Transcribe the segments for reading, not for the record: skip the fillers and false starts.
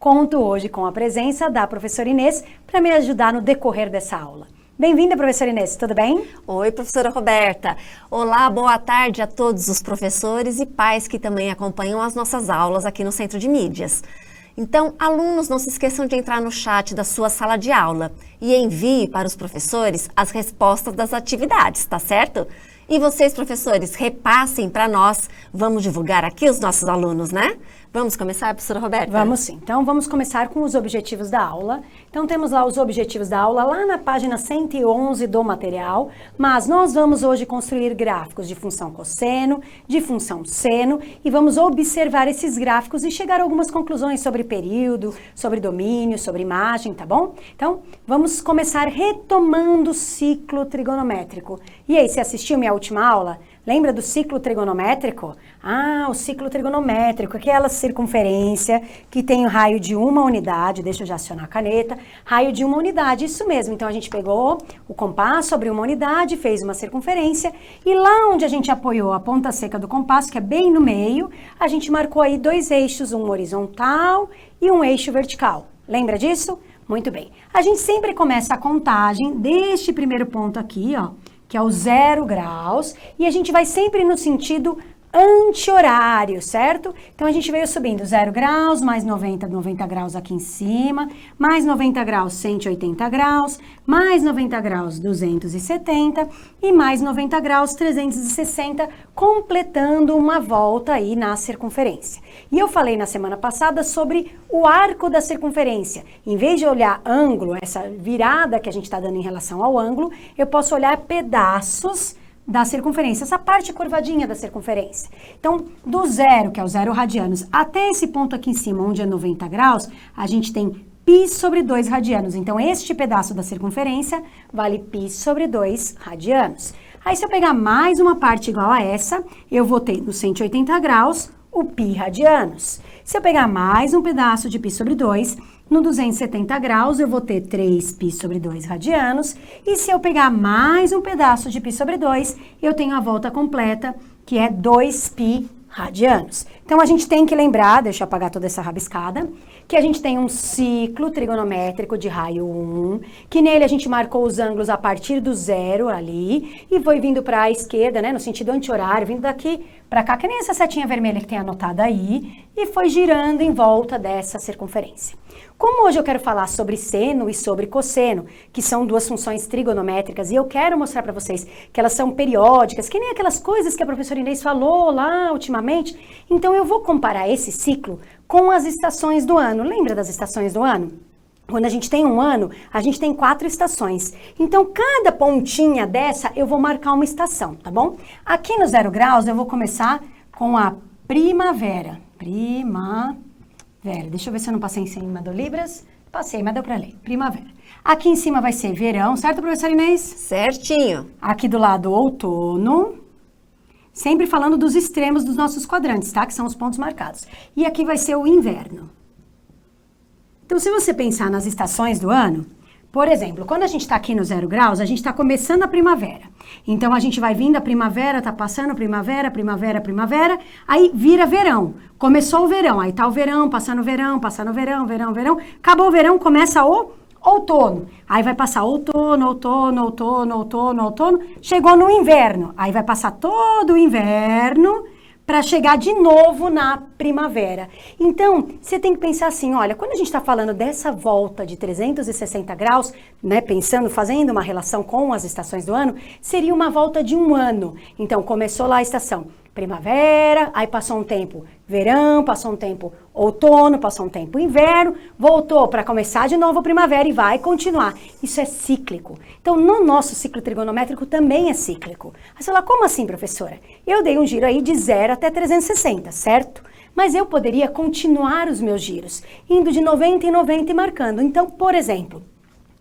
Conto hoje com a presença da professora Inês para me ajudar no decorrer dessa aula. Bem-vinda, professora Inês, tudo bem? Oi, professora Roberta. Olá, boa tarde a todos os professores e pais que também acompanham as nossas aulas aqui no Centro de Mídias. Então, alunos, não se esqueçam de entrar no chat da sua sala de aula e envie para os professores as respostas das atividades, tá certo? E vocês, professores, repassem para nós. Vamos divulgar aqui os nossos alunos, né? Vamos começar, professora Roberta? Vamos sim. Então, vamos começar com os objetivos da aula. Então, temos lá os objetivos da aula, lá na página 111 do material, mas nós vamos hoje construir gráficos de função cosseno, de função seno, e vamos observar esses gráficos e chegar a algumas conclusões sobre período, sobre domínio, sobre imagem, tá bom? Então, vamos começar retomando o ciclo trigonométrico. E aí, você assistiu minha última aula? Lembra do ciclo trigonométrico? Ah, o ciclo trigonométrico, aquela circunferência que tem o raio de uma unidade, deixa eu já acionar a caneta, raio de uma unidade, isso mesmo. Então, a gente pegou o compasso, abriu uma unidade, fez uma circunferência, e lá onde a gente apoiou a ponta seca do compasso, que é bem no meio, a gente marcou aí dois eixos, um horizontal e um eixo vertical. Lembra disso? Muito bem. A gente sempre começa a contagem deste primeiro ponto aqui, ó, que é o 0 graus, e a gente vai sempre no sentido anti-horário, certo? Então, a gente veio subindo 0 graus, mais 90 graus aqui em cima, mais 90 graus, 180 graus, mais 90 graus, 270, e mais 90 graus, 360, completando uma volta aí na circunferência. E eu falei na semana passada sobre o arco da circunferência. Em vez de olhar ângulo, essa virada que a gente está dando em relação ao ângulo, eu posso olhar pedaços da circunferência, essa parte curvadinha da circunferência. Então, do zero, que é o 0 radianos, até esse ponto aqui em cima, onde é 90 graus, a gente tem π sobre 2 radianos. Então, este pedaço da circunferência vale π sobre 2 radianos. Aí, se eu pegar mais uma parte igual a essa, eu vou ter no 180 graus o π radianos. Se eu pegar mais um pedaço de π sobre 2, no 270 graus, eu vou ter 3π sobre 2 radianos. E se eu pegar mais um pedaço de π sobre 2, eu tenho a volta completa, que é 2π radianos. Então, a gente tem que lembrar, deixa eu apagar toda essa rabiscada, que a gente tem um ciclo trigonométrico de raio 1, que nele a gente marcou os ângulos a partir do zero ali, e foi vindo para a esquerda, né, no sentido anti-horário, vindo daqui para cá, que nem essa setinha vermelha que tem anotada aí, e foi girando em volta dessa circunferência. Como hoje eu quero falar sobre seno e sobre cosseno, que são duas funções trigonométricas, e eu quero mostrar para vocês que elas são periódicas, que nem aquelas coisas que a professora Inês falou lá ultimamente, então eu vou comparar esse ciclo com as estações do ano. Lembra das estações do ano? Quando a gente tem um ano, a gente tem 4 estações. Então, cada pontinha dessa, eu vou marcar uma estação, tá bom? Aqui no 0 graus, eu vou começar com a primavera. Primavera. Deixa eu ver se eu não passei em cima do Libras. Passei, mas deu pra ler. Primavera. Aqui em cima vai ser verão, certo, professora Inês? Certinho. Aqui do lado, outono. Sempre falando dos extremos dos nossos quadrantes, tá? Que são os pontos marcados. E aqui vai ser o inverno. Então, se você pensar nas estações do ano, por exemplo, quando a gente está aqui no 0 graus, a gente está começando a primavera. Então, a gente vai vindo a primavera, tá passando primavera, primavera, primavera, aí vira verão. Começou o verão, aí tá o verão, passando verão, verão, verão. Acabou o verão, começa o outono. Aí vai passar outono, outono, outono, outono, outono. Chegou no inverno. Aí vai passar todo o inverno para chegar de novo na primavera. Então, você tem que pensar assim, olha, quando a gente está falando dessa volta de 360 graus, né, pensando, fazendo uma relação com as estações do ano, seria uma volta de um ano. Então, começou lá a estação primavera, aí passou um tempo verão, passou um tempo outono, passou um tempo inverno, voltou para começar de novo a primavera e vai continuar. Isso é cíclico. Então, no nosso ciclo trigonométrico também é cíclico. Aí você fala, como assim, professora? Eu dei um giro aí de 0 até 360, certo? Mas eu poderia continuar os meus giros, indo de 90 em 90 e marcando. Então, por exemplo,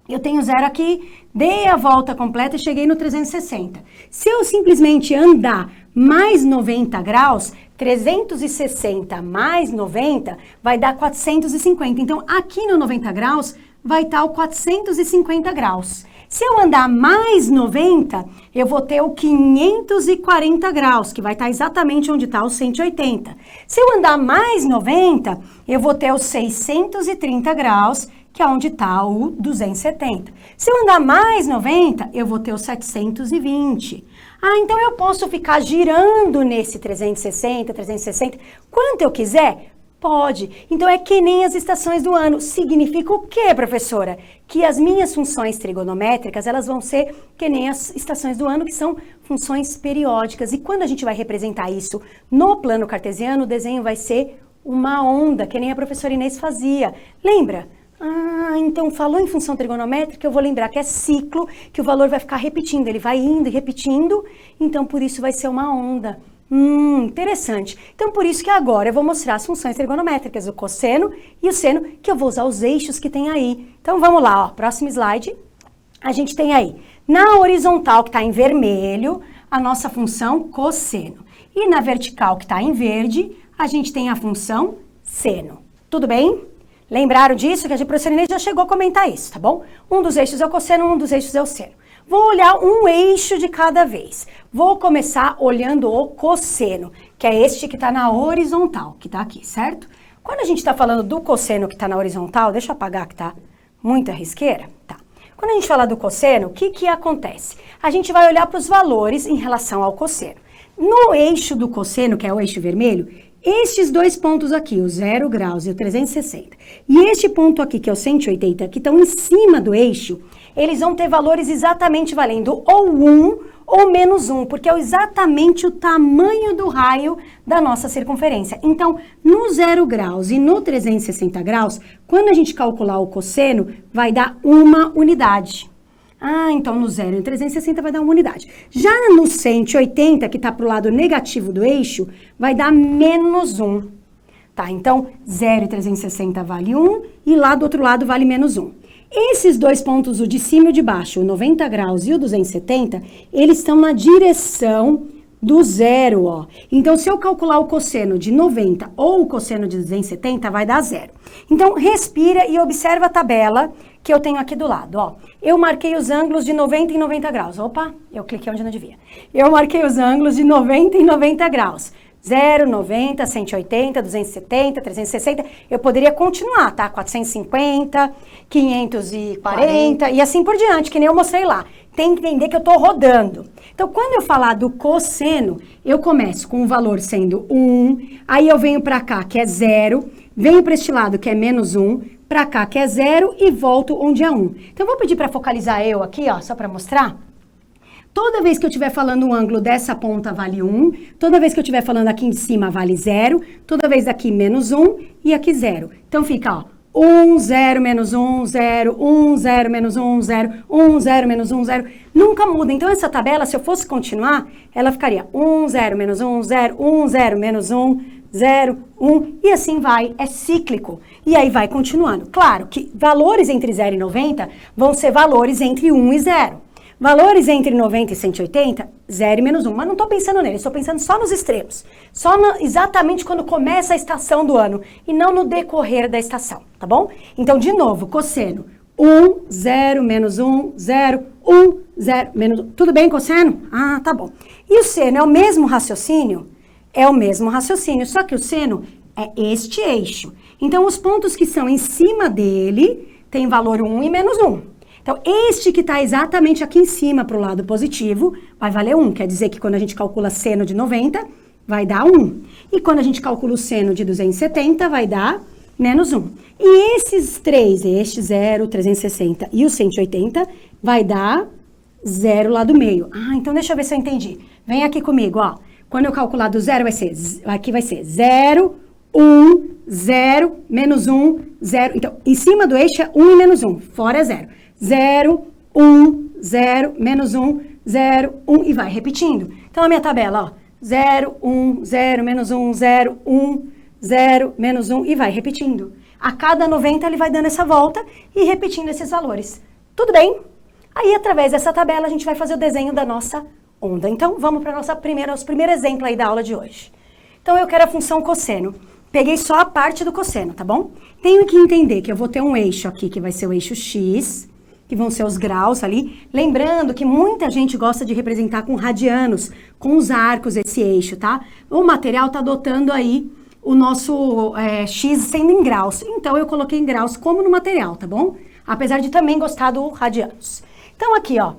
eu tenho 0 aqui, dei a volta completa e cheguei no 360. Se eu simplesmente andar mais 90 graus, 360 mais 90 vai dar 450. Então, aqui no 90 graus vai estar o 450 graus. Se eu andar mais 90, eu vou ter o 540 graus, que vai estar exatamente onde está o 180. Se eu andar mais 90, eu vou ter os 630 graus, que é onde está o 270. Se eu andar mais 90, eu vou ter o 720. Então eu posso ficar girando nesse 360, 360, quanto eu quiser? Pode. Então é que nem as estações do ano. Significa o quê, professora? Que as minhas funções trigonométricas, elas vão ser que nem as estações do ano, que são funções periódicas. E quando a gente vai representar isso no plano cartesiano, o desenho vai ser uma onda, que nem a professora Inês fazia. Lembra? Então falou em função trigonométrica, eu vou lembrar que é ciclo, que o valor vai ficar repetindo, ele vai indo e repetindo, então por isso vai ser uma onda. Interessante. Então por isso que agora eu vou mostrar as funções trigonométricas, o cosseno e o seno, que eu vou usar os eixos que tem aí. Então vamos lá, próximo slide. A gente tem aí, na horizontal que está em vermelho, a nossa função cosseno. E na vertical que está em verde, a gente tem a função seno. Tudo bem? Lembraram disso? Que a professora Inês já chegou a comentar isso, tá bom? Um dos eixos é o cosseno, um dos eixos é o seno. Vou olhar um eixo de cada vez. Vou começar olhando o cosseno, que é este que está na horizontal, que está aqui, certo? Quando a gente está falando do cosseno que está na horizontal, deixa eu apagar que está muita risqueira, tá? Quando a gente fala do cosseno, o que acontece? A gente vai olhar para os valores em relação ao cosseno. No eixo do cosseno, que é o eixo vermelho, estes dois pontos aqui, o 0 graus e o 360, e este ponto aqui, que é o 180, que estão em cima do eixo, eles vão ter valores exatamente valendo ou 1 ou menos 1, porque é exatamente o tamanho do raio da nossa circunferência. Então, no 0 graus e no 360 graus, quando a gente calcular o cosseno, vai dar uma unidade. Então no 0 e 360 vai dar uma unidade. Já no 180, que está para o lado negativo do eixo, vai dar menos 1. Tá, então 0 e 360 vale 1 e lá do outro lado vale menos 1. Esses dois pontos, o de cima e o de baixo, o 90 graus e o 270, eles estão na direção do zero, ó. Então, se eu calcular o cosseno de 90 ou o cosseno de 270, vai dar 0. Então, respira e observa a tabela que eu tenho aqui do lado, ó. Eu marquei os ângulos de 90 em 90 graus. Opa, eu cliquei onde não devia. Eu marquei os ângulos de 90 em 90 graus. 0, 90, 180, 270, 360. Eu poderia continuar, tá? 450, 540 e assim por diante, que nem eu mostrei lá. Tem que entender que eu estou rodando. Então, quando eu falar do cosseno, eu começo com o valor sendo 1, aí eu venho para cá, que é 0, venho para este lado, que é menos 1, para cá, que é 0, e volto onde é 1. Então, eu vou pedir para focalizar eu aqui, ó, só para mostrar. Toda vez que eu estiver falando o ângulo dessa ponta vale 1, toda vez que eu estiver falando aqui de cima vale 0, toda vez aqui menos 1 e aqui 0. Então, fica, ó. 1, 0, menos 1, 0, 1, 0, menos 1, 0, 1, 0, menos 1, 0. Nunca muda. Então, essa tabela, se eu fosse continuar, ela ficaria 1, 0, menos 1, 0, 1, 0, menos 1, 0, 1, e assim vai. É cíclico. E aí vai continuando. Claro que valores entre 0 e 90 vão ser valores entre 1 e 0. Valores entre 90 e 180, 0 e menos 1. Mas não estou pensando nele, estou pensando só nos extremos. Só exatamente quando começa a estação do ano e não no decorrer da estação, tá bom? Então, de novo, cosseno. 1, 0, menos 1, 0, 1, 0, menos 1. Tudo bem, cosseno? Tá bom. E o seno é o mesmo raciocínio? É o mesmo raciocínio, só que o seno é este eixo. Então, os pontos que são em cima dele têm valor 1 e menos 1. Então, este que está exatamente aqui em cima para o lado positivo, vai valer 1. Quer dizer que quando a gente calcula seno de 90, vai dar 1. E quando a gente calcula o seno de 270, vai dar menos 1. E esses três, este 0, 360 e o 180, vai dar 0 lá do meio. Então deixa eu ver se eu entendi. Vem aqui comigo, ó. Quando eu calcular do 0, aqui vai ser 0, 1, 0, menos 1, 0. Então, em cima do eixo é 1 e menos 1, fora é 0. 0, 1, 0, menos 1, 0, 1 e vai repetindo. Então, a minha tabela, ó, 0, 1, 0, menos 1, 0, 1, 0, menos 1 e vai repetindo. A cada 90 ele vai dando essa volta e repetindo esses valores. Tudo bem? Aí, através dessa tabela, a gente vai fazer o desenho da nossa onda. Então, vamos para o primeiro exemplo aí da aula de hoje. Então, eu quero a função cosseno. Peguei só a parte do cosseno, tá bom? Tenho que entender que eu vou ter um eixo aqui, que vai ser o eixo X, que vão ser os graus ali. Lembrando que muita gente gosta de representar com radianos, com os arcos, esse eixo, tá? O material está adotando aí o nosso X sendo em graus. Então, eu coloquei em graus como no material, tá bom? Apesar de também gostar do radianos. Então, aqui, ó,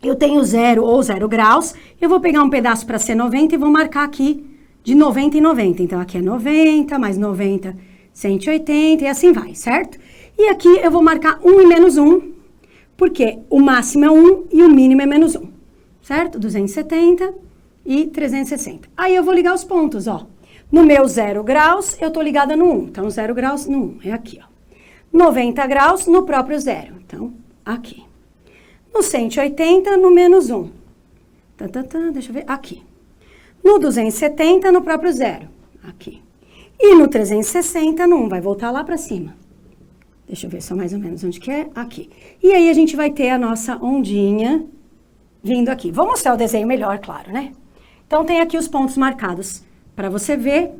eu tenho 0 ou 0 graus. Eu vou pegar um pedaço para ser 90 e vou marcar aqui de 90 em 90. Então, aqui é 90, mais 90, 180 e assim vai, certo? E aqui eu vou marcar 1 e menos 1, porque o máximo é 1 e o mínimo é menos 1, certo? 270 e 360. Aí eu vou ligar os pontos, ó. No meu 0 graus, eu tô ligada no 1. Então, 0 graus no 1, é aqui, ó. 90 graus no próprio 0. Então, aqui. No 180, no menos 1. Deixa eu ver, aqui. No 270, no próprio 0. Aqui. E no 360, no 1. Vai voltar lá pra cima. Deixa eu ver só mais ou menos onde que é. Aqui. E aí, a gente vai ter a nossa ondinha vindo aqui. Vou mostrar o desenho melhor, claro, né? Então, tem aqui os pontos marcados para você ver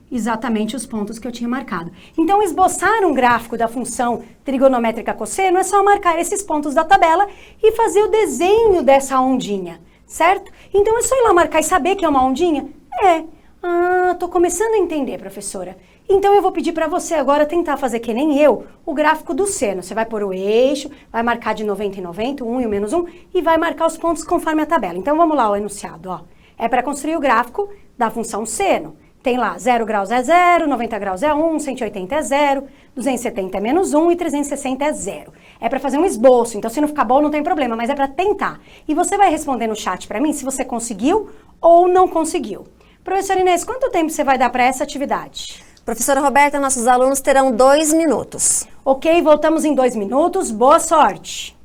exatamente os pontos que eu tinha marcado. Então, esboçar um gráfico da função trigonométrica cosseno é só marcar esses pontos da tabela e fazer o desenho dessa ondinha, certo? Então, é só ir lá marcar e saber que é uma ondinha? Ah, tô começando a entender, professora. Então, eu vou pedir para você agora tentar fazer que nem eu, o gráfico do seno. Você vai pôr o eixo, vai marcar de 90 em 90, 1 e o menos 1, e vai marcar os pontos conforme a tabela. Então, vamos lá, o enunciado, ó. É para construir o gráfico da função seno. Tem lá 0 graus é 0, 90 graus é 1, 180 é 0, 270 é menos 1 e 360 é 0. É para fazer um esboço, então se não ficar bom não tem problema, mas é para tentar. E você vai responder no chat para mim se você conseguiu ou não conseguiu. Professora Inês, quanto tempo você vai dar para essa atividade? Professora Roberta, nossos alunos terão 2 minutos. Ok, voltamos em 2 minutos. Boa sorte!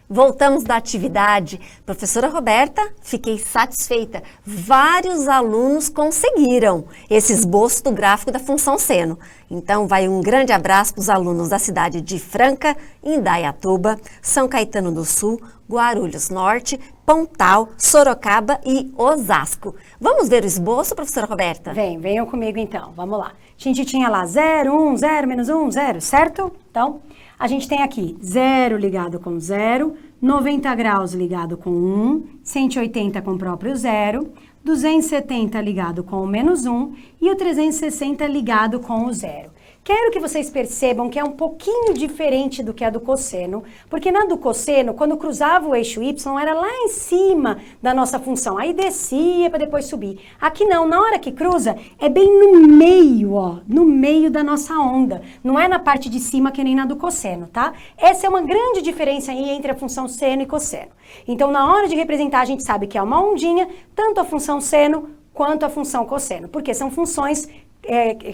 Voltamos da atividade. Professora Roberta, fiquei satisfeita. Vários alunos conseguiram esse esboço do gráfico da função seno. Então, vai um grande abraço para os alunos da cidade de Franca, Indaiatuba, São Caetano do Sul, Guarulhos Norte, Pontal, Sorocaba e Osasco. Vamos ver o esboço, professora Roberta? Venham comigo então, vamos lá. A gente tinha lá 0, 1, 0, menos 1, 0, certo? Então, a gente tem aqui 0 ligado com 0, 90 graus ligado com 1, 180 com o próprio 0, 270 ligado com o menos 1 e o 360 ligado com o 0. Quero que vocês percebam que é um pouquinho diferente do que a do cosseno, porque na do cosseno, quando cruzava o eixo y, era lá em cima da nossa função, aí descia para depois subir. Aqui não, na hora que cruza, é bem no meio, ó, no meio da nossa onda. Não é na parte de cima que nem na do cosseno, tá? Essa é uma grande diferença aí entre a função seno e cosseno. Então, na hora de representar, a gente sabe que é uma ondinha, tanto a função seno quanto a função cosseno, porque são funções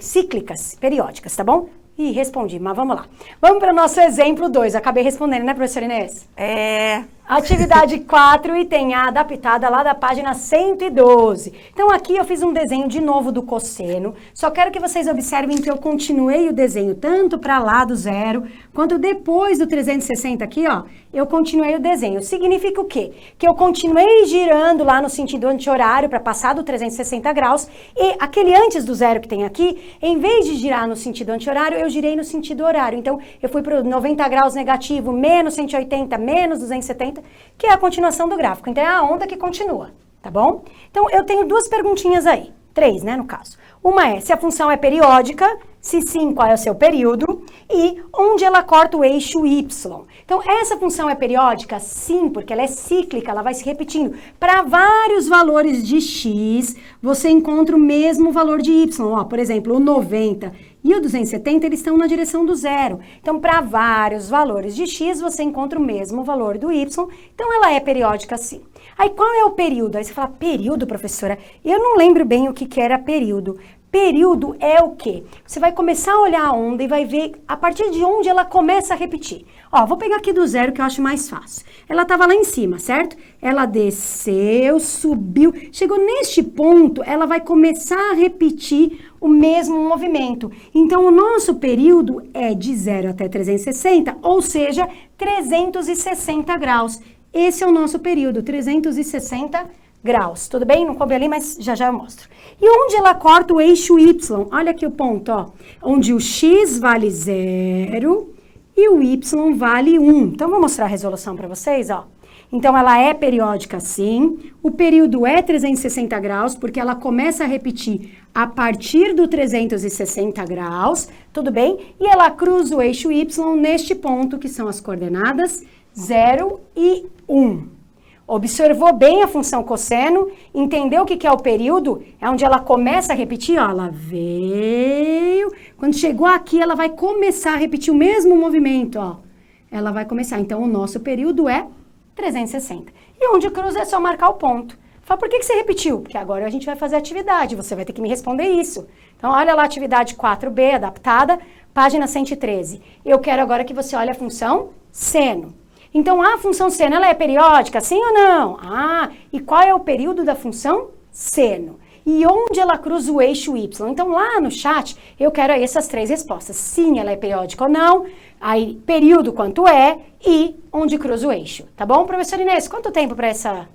cíclicas, periódicas, tá bom? Ih, respondi, mas vamos lá. Vamos para o nosso exemplo 2. Acabei respondendo, né, professora Inês? Atividade 4, item A, adaptada lá da página 112. Então, aqui eu fiz um desenho de novo do cosseno. Só quero que vocês observem que eu continuei o desenho tanto para lá do zero, quanto depois do 360 aqui, ó. Eu continuei o desenho. Significa o quê? Que eu continuei girando lá no sentido anti-horário para passar do 360 graus. E aquele antes do zero que tem aqui, em vez de girar no sentido anti-horário, eu girei no sentido horário. Então, eu fui para o 90 graus negativo, menos 180, menos 270, que é a continuação do gráfico. Então, é a onda que continua, tá bom? Então, eu tenho duas perguntinhas aí. 3, né, no caso. Uma é se a função é periódica, se sim, qual é o seu período, e onde ela corta o eixo y. Então, essa função é periódica? Sim, porque ela é cíclica, ela vai se repetindo. Para vários valores de x, você encontra o mesmo valor de y. Ó, por exemplo, o 90 e o 270, eles estão na direção do zero. Então, para vários valores de x, você encontra o mesmo valor do y. Então, ela é periódica sim. Aí, qual é o período? Aí você fala, período, professora? Eu não lembro bem o que era período. Período é o quê? Você vai começar a olhar a onda e vai ver a partir de onde ela começa a repetir. Ó, vou pegar aqui do zero que eu acho mais fácil. Ela estava lá em cima, certo? Ela desceu, subiu, chegou neste ponto, ela vai começar a repetir o mesmo movimento. Então, o nosso período é de 0 até 360, ou seja, 360 graus. Esse é o nosso período, 360 graus. Tudo bem? Não coube ali, mas já já eu mostro. E onde ela corta o eixo Y? Olha aqui o ponto, ó. Onde o X vale 0 e o Y vale 1. Então, vou mostrar a resolução para vocês, ó. Então, ela é periódica sim. O período é 360 graus, porque ela começa a repetir a partir do 360 graus. Tudo bem? E ela cruza o eixo Y neste ponto, que são as coordenadas 0 e 1. Observou bem a função cosseno, entendeu o que é o período? É onde ela começa a repetir, ó, ela veio, quando chegou aqui ela vai começar a repetir o mesmo movimento, ó. Ela vai começar, então o nosso período é 360. E onde cruza é só marcar o ponto. Fala, por que você repetiu? Porque agora a gente vai fazer a atividade, você vai ter que me responder isso. Então, olha lá a atividade 4B, adaptada, página 113. Eu quero agora que você olhe a função seno. Então, a função seno, ela é periódica, sim ou não? Ah, e qual é o período da função seno? E onde ela cruza o eixo y? Então, lá no chat, eu quero aí essas 3 respostas. Sim, ela é periódica ou não, aí, período quanto é e onde cruza o eixo. Tá bom, professora Inês? Quanto tempo para essa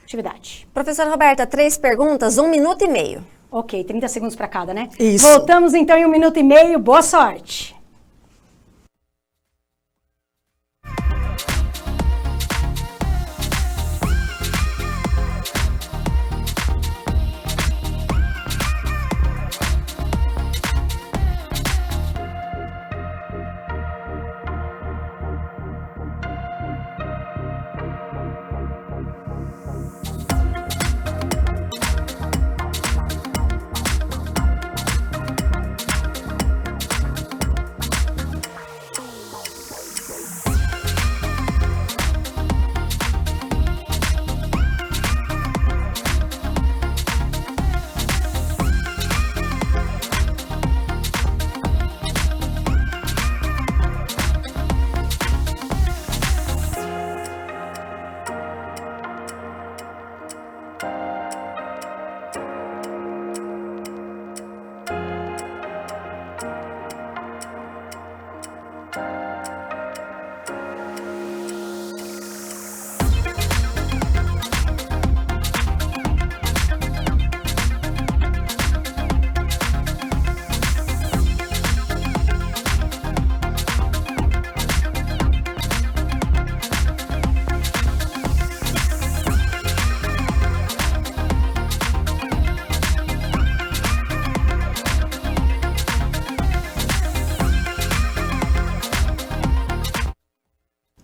atividade? Professora Roberta, 3 perguntas, 1 minuto e meio. Ok, 30 segundos para cada, né? Isso. Voltamos então em 1 minuto e meio. Boa sorte!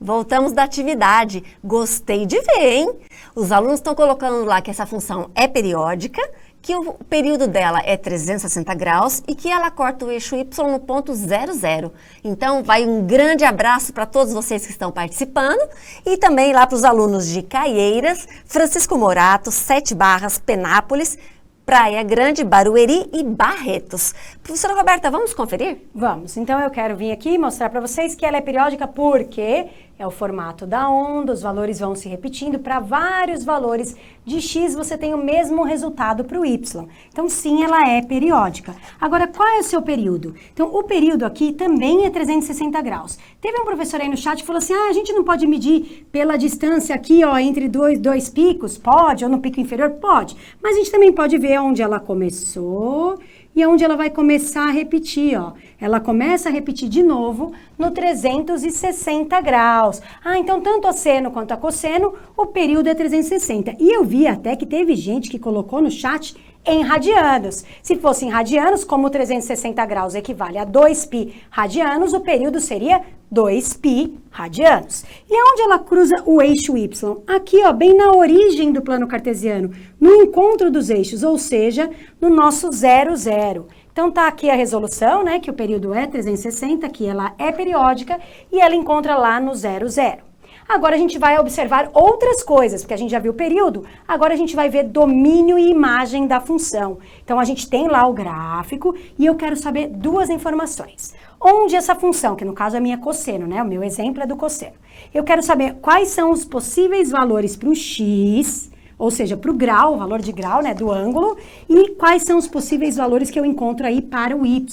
Voltamos da atividade. Gostei de ver, hein? Os alunos estão colocando lá que essa função é periódica, que o período dela é 360 graus e que ela corta o eixo Y no ponto 00. Então, vai um grande abraço para todos vocês que estão participando e também lá para os alunos de Caieiras, Francisco Morato, Sete Barras, Penápolis, Praia Grande, Barueri e Barretos. Professora Roberta, vamos conferir? Vamos. Então, eu quero vir aqui mostrar para vocês que ela é periódica porque é o formato da onda, os valores vão se repetindo. Para vários valores de x, você tem o mesmo resultado para o y. Então, sim, ela é periódica. Agora, qual é o seu período? Então, o período aqui também é 360 graus. Teve um professor aí no chat que falou assim, a gente não pode medir pela distância aqui, ó, entre dois picos? Pode, ou no pico inferior? Pode. Mas a gente também pode ver onde ela começou e onde ela vai começar a repetir, ó. Ela começa a repetir de novo no 360 graus. Então tanto a seno quanto a cosseno, o período é 360. E eu vi até que teve gente que colocou no chat em radianos. Se fosse em radianos, como 360 graus equivale a 2π radianos, o período seria 2π radianos. E onde ela cruza o eixo Y? Aqui, ó, bem na origem do plano cartesiano, no encontro dos eixos, ou seja, no nosso 0, 0. Então, tá aqui a resolução, né, que o período é 360, que ela é periódica, e ela encontra lá no 0, 0. Agora a gente vai observar outras coisas, porque a gente já viu o período, agora a gente vai ver domínio e imagem da função. Então, a gente tem lá o gráfico e eu quero saber duas informações. Onde essa função, que no caso é a minha cosseno, né? O meu exemplo é do cosseno. Eu quero saber quais são os possíveis valores para o x, ou seja, para o grau, o valor de grau, né, do ângulo, e quais são os possíveis valores que eu encontro aí para o y.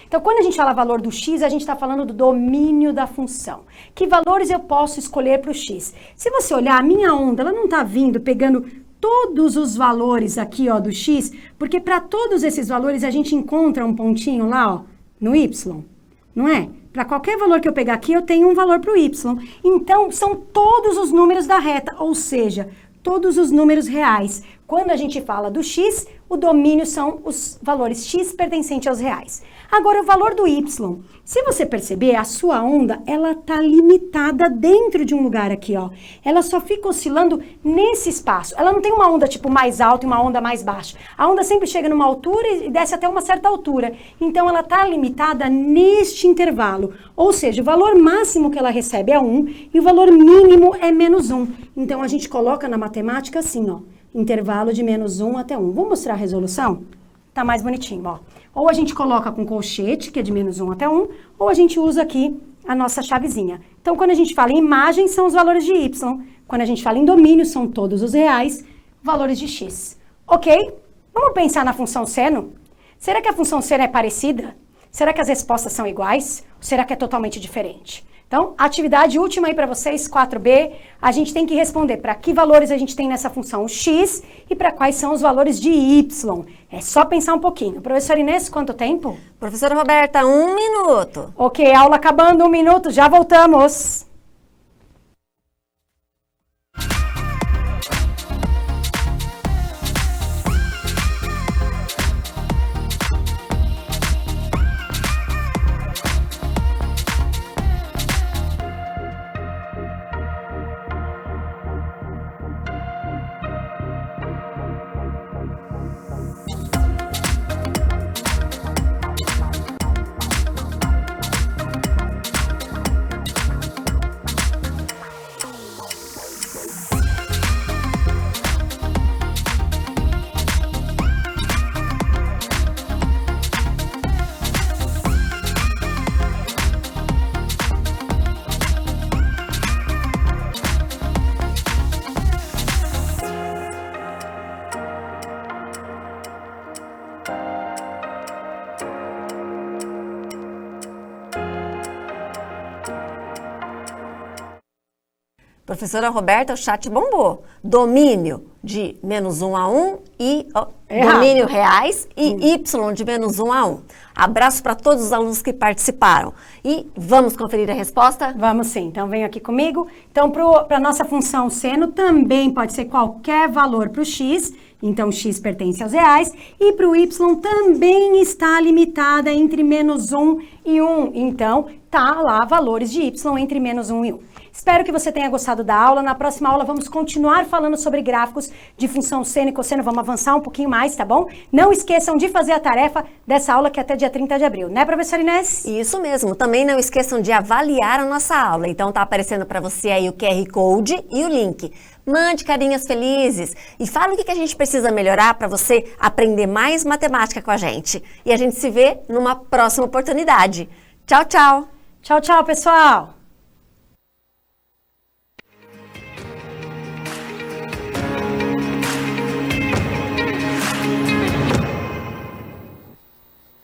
Então, quando a gente fala valor do x, a gente está falando do domínio da função. Que valores eu posso escolher para o x? Se você olhar, a minha onda, ela não está vindo pegando todos os valores aqui, ó, do x, porque para todos esses valores a gente encontra um pontinho lá, ó, no y, não é? Para qualquer valor que eu pegar aqui, eu tenho um valor para o y. Então, são todos os números da reta, ou seja, todos os números reais. Quando a gente fala do x, o domínio são os valores x pertencentes aos reais. Agora, o valor do y. Se você perceber, a sua onda, ela tá limitada dentro de um lugar aqui, ó. Ela só fica oscilando nesse espaço. Ela não tem uma onda, tipo, mais alta e uma onda mais baixa. A onda sempre chega numa altura e desce até uma certa altura. Então, ela tá limitada neste intervalo. Ou seja, o valor máximo que ela recebe é 1 e o valor mínimo é -1. Então, a gente coloca na matemática assim, ó. Intervalo de -1 até 1. Vou mostrar a resolução? Tá mais bonitinho, ó. Ou a gente coloca com colchete, que é de -1 até 1, ou a gente usa aqui a nossa chavezinha. Então, quando a gente fala em imagem, são os valores de y. Quando a gente fala em domínio, são todos os reais, valores de x. Ok? Vamos pensar na função seno? Será que a função seno é parecida? Será que as respostas são iguais? Ou será que é totalmente diferente? Então, atividade última aí para vocês, 4B, a gente tem que responder para que valores a gente tem nessa função x e para quais são os valores de y. É só pensar um pouquinho. Professora Inês, quanto tempo? Professora Roberta, 1 minuto. Ok, aula acabando, 1 minuto, já voltamos. Professora Roberta, o chat bombou. Domínio de -1 a 1 e domínio reais e y de -1 a 1. Abraço para todos os alunos que participaram. E vamos conferir a resposta? Vamos sim. Então, venham aqui comigo. Então, para a nossa função seno, também pode ser qualquer valor para o x. Então, x pertence aos reais. E para o y também está limitada entre -1 e 1. Então, tá lá valores de y entre -1 e 1. Espero que você tenha gostado da aula. Na próxima aula vamos continuar falando sobre gráficos de função seno e cosseno. Vamos avançar um pouquinho mais, tá bom? Não esqueçam de fazer a tarefa dessa aula que é até dia 30 de abril, né, professora Inês? Isso mesmo. Também não esqueçam de avaliar a nossa aula. Então tá aparecendo para você aí o QR Code e o link. Mande carinhas felizes e fala o que a gente precisa melhorar para você aprender mais matemática com a gente. E a gente se vê numa próxima oportunidade. Tchau, tchau! Tchau, tchau, pessoal!